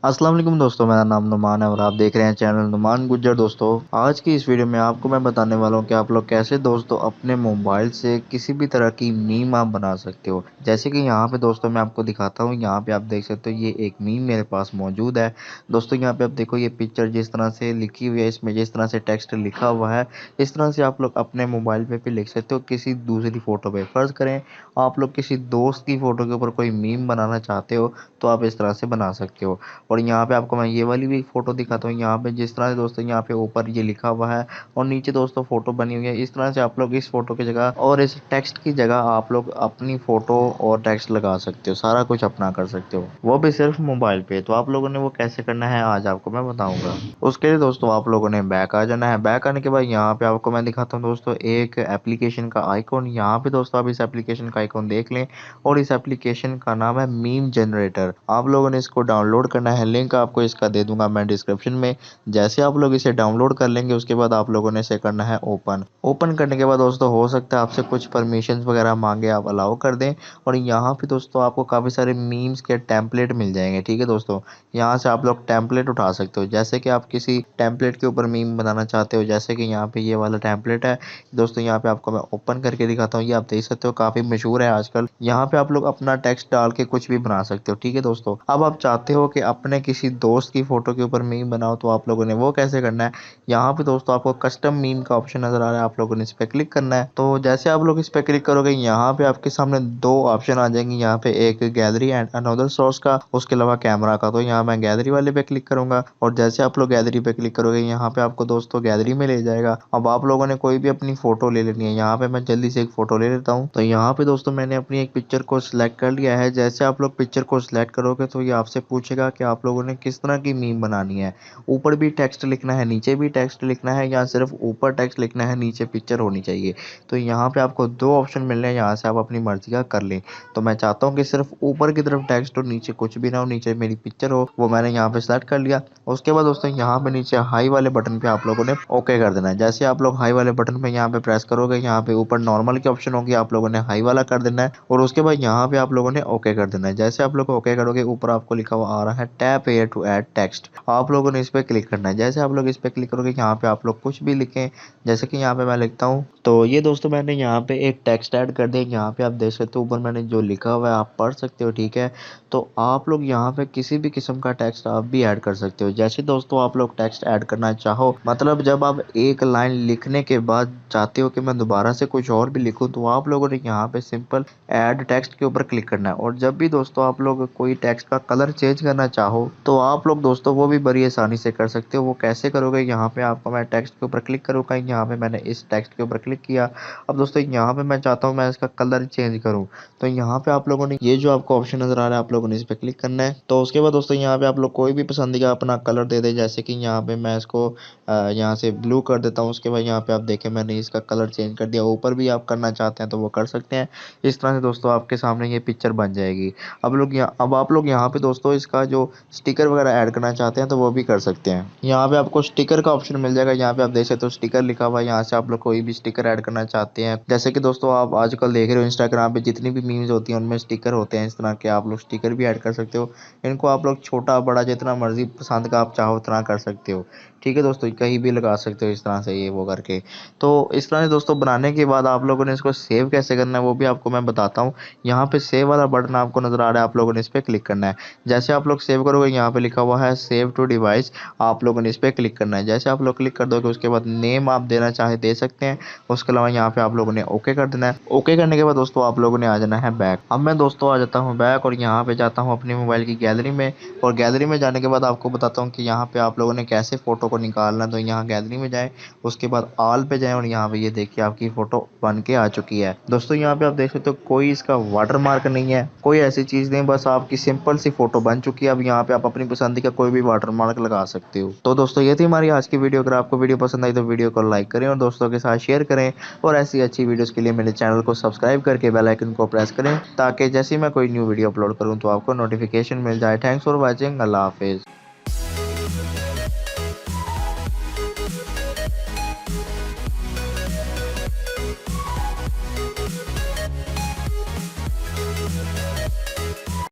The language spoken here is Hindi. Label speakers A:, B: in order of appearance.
A: अस्सलाम वालेकुम दोस्तों, मेरा नाम नुमान है और आप देख रहे हैं चैनल नुमान गुज्जर। दोस्तों, आज की इस वीडियो में आपको मैं बताने वाला हूं कि आप लोग कैसे दोस्तों अपने मोबाइल से किसी भी तरह की मीम आप बना सकते हो। जैसे कि यहाँ पे दोस्तों मैं आपको दिखाता हूँ। यहाँ पे आप देख सकते हो, ये एक मीम मेरे पास मौजूद है। दोस्तों यहाँ पे आप देखो, ये पिक्चर जिस तरह से लिखी हुई है, इसमें जिस तरह से टेक्स्ट लिखा हुआ है, इस तरह से आप लोग अपने मोबाइल पे भी लिख सकते हो किसी दूसरी फोटो पे। फर्ज करें आप लोग किसी दोस्त की फोटो के ऊपर कोई मीम बनाना चाहते हो, तो आप इस तरह से बना सकते हो। और यहाँ पे आपको मैं ये वाली भी फोटो दिखाता हूँ। यहाँ पे जिस तरह से दोस्तों यहाँ पे ऊपर ये लिखा हुआ है और नीचे दोस्तों फोटो बनी हुई है, इस तरह से आप लोग इस फोटो की जगह और इस टेक्स्ट की जगह आप लोग अपनी फोटो और टेक्स्ट लगा सकते हो। सारा कुछ अपना कर सकते हो, वो भी सिर्फ मोबाइल पे। तो आप लोगों ने वो कैसे करना है आज आपको मैं बताऊंगा। उसके लिए दोस्तों आप लोगों ने बैक आ जाना है। बैक आने के बाद यहाँ पे आपको मैं दिखाता हूँ दोस्तों एक एप्लीकेशन का आइकॉन। यहाँ पे दोस्तों आप इस एप्लीकेशन का आइकॉन देख लें और इस एप्लीकेशन का नाम है मीम जनरेटर। आप लोगों ने इसको डाउनलोड करना है। लिंक आपको इसका दे दूंगा मैं डिस्क्रिप्शन में। जैसे आप लोग इसे डाउनलोड कर लेंगे, उसके बाद आप लोगों ने इसे करना है ओपन। ओपन करने के बाद दोस्तों हो सकता है आपसे कुछ परमिशंस वगैरह मांगे, आप अलाउ कर दें। और यहाँ पे दोस्तों आपको काफ़ी सारे मीम्स के टेम्पलेट मिल जाएंगे। ठीक है दोस्तों, यहाँ से आप लोग टेम्पलेट उठा सकते हो। जैसे कि आप किसी टेम्पलेट के ऊपर मीम बनाना चाहते हो, जैसे कि यहाँ पे ये वाला टेम्पलेट है दोस्तों। यहाँ पे आपको मैं ओपन करके दिखाता हूँ। ये आप देख सकते हो, काफ़ी मशहूर है आजकल। यहाँ पे आप लोग अपना टेक्स्ट डाल के कुछ भी बना सकते हो। ठीक है दोस्तों, अब आप चाहते हो कि अपने किसी दोस्त की फोटो के ऊपर मीम बनाओ, तो आप लोगों ने वो कैसे करना है। यहाँ पे दोस्तों आपको कस्टम मीम का ऑप्शन नजर आ रहा है, आप लोगों ने इस पे क्लिक करना है। तो जैसे आप लोग इस पे क्लिक करोगे, यहाँ पे आपके सामने दो ऑप्शन आ जाएंगे। यहाँ पे एक गैलरी एंड अनदर सोर्स का, उसके अलावा कैमरा का। तो यहाँ मैं गैलरी वाले पे क्लिक करूंगा और जैसे आप लोग गैलरी पे क्लिक करोगे, यहाँ पे आपको दोस्तों गैलरी में ले जाएगा। अब आप लोगों ने कोई भी अपनी फोटो ले लेनी है। यहाँ पे मैं जल्दी से एक फोटो ले लेता हूँ। तो यहाँ पे दोस्तों मैंने अपनी एक पिक्चर को सिलेक्ट कर लिया है। जैसे आप लोग पिक्चर को सिलेक्ट करोगे, तो ये आपसे पूछेगा कि आप लोगों ने किस तरह की मीम बनानी है। ऊपर भी टेक्स्ट लिखना है, नीचे भी टेक्स्ट लिखना है, या सिर्फ ऊपर टेक्स्ट लिखना है, नीचे पिक्चर होनी चाहिए। तो यहाँ पे आपको दो ऑप्शन मिल रहे हैं, यहाँ से आप अपनी मर्जी का कर लें। तो मैं चाहता हूँ कि सिर्फ ऊपर की तरफ टेक्स्ट हो, नीचे कुछ भी ना हो, नीचे मेरी पिक्चर हो। वो मैंने यहाँ पे सेलेक्ट कर लिया। उसके बाद दोस्तों यहाँ पे नीचे हाई वाले बटन पे आप लोगों ने ओके कर देना है। जैसे आप लोग हाई वाले बटन पे यहाँ पे प्रेस करोगे, यहाँ पे ऊपर नॉर्मल की ऑप्शन होगी, आप लोगों ने हाई वाला कर देना है और उसके बाद यहाँ पे आप लोगों ने ओके कर देना है। जैसे आप लोग ओके करोगे, ऊपर आपको लिखा हुआ आ रहा है tap here to add text. आप लोगों ने इस पे क्लिक करना है। जैसे आप लोग इस पे क्लिक करोगे, यहाँ पे आप लोग कुछ भी लिखें। जैसे कि यहाँ पे मैं लिखता हूँ, तो ये दोस्तों मैंने यहाँ पे एक टेक्स्ट ऐड कर दिया। यहाँ पे आप देख सकते हो, ऊपर मैंने जो लिखा हुआ है आप पढ़ सकते हो। ठीक है, तो आप लोग यहाँ पे किसी भी किस्म का टेक्स्ट आप भी ऐड कर सकते हो। जैसे दोस्तों आप लोग टेक्स्ट ऐड करना चाहो, मतलब जब आप एक लाइन लिखने के बाद चाहते हो कि मैं दोबारा से कुछ और भी लिखूं, तो आप लोगों ने यहाँ पे सिंपल ऐड टेक्स्ट के ऊपर क्लिक करना है। और जब भी दोस्तों आप लोग कोई टेक्स्ट का कलर चेंज करना चाहो, तो आप लोग दोस्तों वो भी बड़ी आसानी से कर सकते हो। वो कैसे करोगे, यहाँ पे आपको मैं टेक्स्ट के ऊपर क्लिक करूँगा। यहाँ पे मैंने इस टेक्स्ट के ऊपर क्लिक किया। अब दोस्तों यहाँ पे मैं चाहता हूँ मैं इसका कलर चेंज करूँ, तो यहाँ पे आप लोगों ने ये जो आपको ऑप्शन नजर आ रहा है, आप लोगों ने इस पे क्लिक करना है। तो उसके बाद दोस्तों यहाँ पे आप लोग कोई भी पसंदीदा अपना कलर दे दे। जैसे कि यहाँ पे मैं इसको यहाँ से ब्लू कर देता हूँ। उसके बाद यहाँ पे आप देखें मैंने इसका कलर चेंज कर दिया। ऊपर भी आप करना चाहते हैं तो वो कर सकते हैं। इस तरह से दोस्तों आपके सामने ये पिक्चर बन जाएगी। अब आप लोग यहाँ पे दोस्तों इसका जो स्टिकर वगैरह ऐड करना चाहते हैं, तो वो भी कर सकते हैं। यहाँ पे आपको स्टिकर का ऑप्शन मिल जाएगा। यहाँ पे आप देख सकते हो स्टिकर लिखा हुआ है। यहाँ से आप लोग कोई भी स्टिकर ऐड करना चाहते हैं। जैसे कि दोस्तों आप आजकल देख रहे हो इंस्टाग्राम पे जितनी भी मीम्स होती हैं, उनमें स्टिकर होते हैं इस तरह के। आप लोग स्टिकर भी ऐड कर सकते हो। इनको आप लोग छोटा बड़ा जितना मर्जी पसंद का आप चाहो उतना कर सकते हो। ठीक है दोस्तों, कहीं भी लगा सकते हो इस तरह से ये वो करके। तो इस तरह से दोस्तों बनाने के बाद आप लोगों ने इसको सेव कैसे करना है वो भी आपको मैं बताता हूँ। यहाँ पे सेव वाला बटन आपको नजर आ रहा है, आप लोगों ने इस पे क्लिक करना है। जैसे आप लोग सेव करोगे, यहाँ पे लिखा हुआ है सेव टू डिवाइस, आप लोगों ने इस पे क्लिक करना है। जैसे आप लोग क्लिक कर दोगे, उसके बाद नेम आप देना चाहे दे सकते हैं। उसके अलावा यहाँ पे आप लोगों ने ओके कर देना है। ओके करने के बाद दोस्तों आप लोगों ने आ जाना है बैक। अब मैं दोस्तों आ जाता हूँ बैक और यहाँ पे जाता हूँ अपने मोबाइल की गैलरी में। और गैलरी में जाने के बाद आपको बताता हूँ कि यहाँ पे आप लोगों ने कैसे फोटो को निकालना है। तो यहाँ गैलरी में जाएं, उसके बाद ऑल पे जाएं और यहाँ पे ये देखिए आपकी फोटो बन के आ चुकी है। दोस्तों यहाँ पे आप देख सकते हो कोई इसका वाटर मार्क नहीं है, कोई ऐसी चीज नहीं, बस आपकी सिंपल सी फोटो बन चुकी है। अब यहाँ पे आप अपनी पसंद का कोई भी वाटर मार्क लगा सकते हो। तो दोस्तों ये थी हमारी आज की वीडियो। अगर आपको वीडियो पसंद आई तो वीडियो को लाइक करें और दोस्तों के साथ शेयर करें। और ऐसी अच्छी वीडियोस के लिए मेरे चैनल को सब्सक्राइब करके बेल आइकन को प्रेस करें, ताकि जैसे ही मैं कोई न्यू वीडियो अपलोड करूं तो आपको नोटिफिकेशन मिल जाए। Thanks for watching. Allah Hafiz.